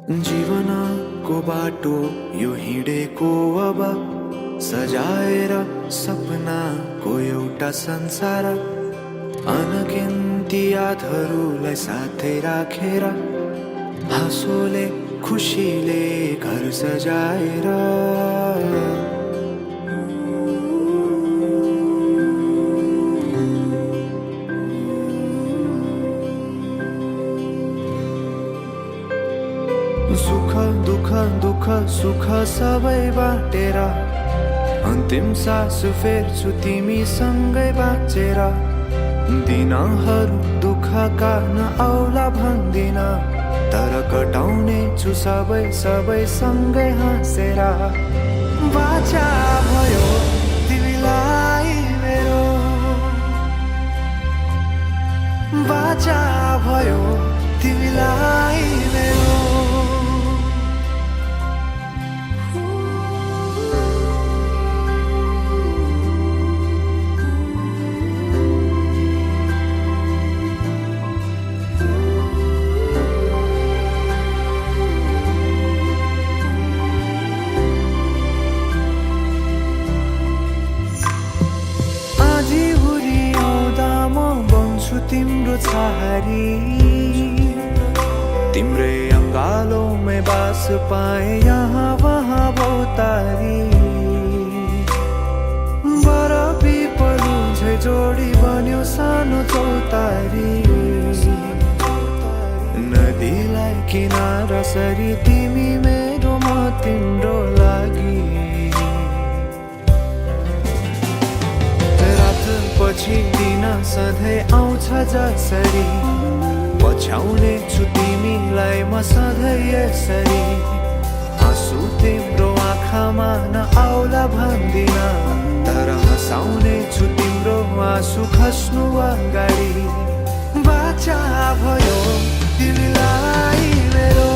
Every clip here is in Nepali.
जीवनको बाटो यो हिँडेको अब सजाएर सपनाको एउटा संसार अनगिन्ती यादहरूलाई साथै राखेर हाँसोले खुसीले घर सजाएर सुख दुःख दुःख सुख सबै बाटेर अन्तिम सास फेर्छु तिमीसँगै बाँचेर दिनहरू दुःखका नआउला भन्दिन तर कटाउने छु सबै सबै सँगै हाँसेर बाचा भयो तिमीलाई मेरो बाचा भयो तिमीलाई मेरो तिम्रो छहारी तिम्रै अङ्गालोमै बास पाए यहाँ वहाँ बहुतारी बरफी पलु झै जोडी बन्यो सानो चौतारी नदीलाई किनारा सरी तिमी मेरो म तिम्रो लागि पछि दिन सधैँ आउँछ जसरी पछ्याउने छु तिमीलाई म सधैँ यसरी आँसु तिम्रो आँखामा नआउला भन्दिन तर हँसाउने छु तिम्रो आँसु खस्नु अगाडि बाचा भयो तिमीलाई मेरो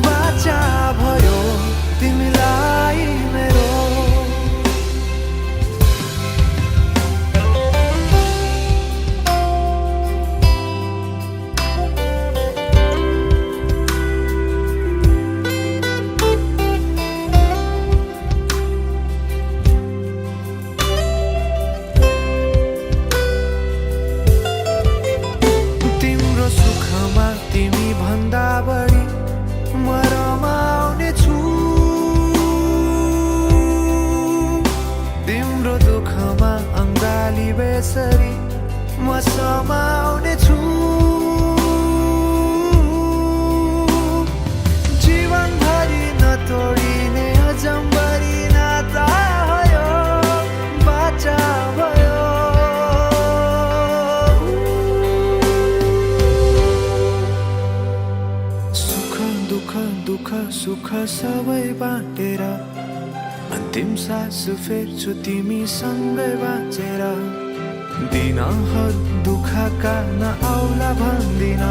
बाचा भयो तिमीलाई मेरो बेसरी म समाउने छु जीवनभरि नतोडिने अजम्बरी नाता भयो बाचा भयो सुख दुःख दुःख सुख सबै बाटेर अन्तिम सास फेर्छु तिमीसँगै बाँचेर दिनहरू दुःखका नआउला भन्दिन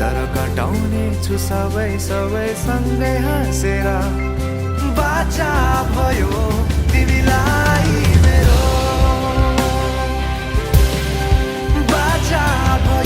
तर कटाउने छु सबै सबै सँगै हाँसेर बाचा भयो तिमीलाई मेरो बाचा भयो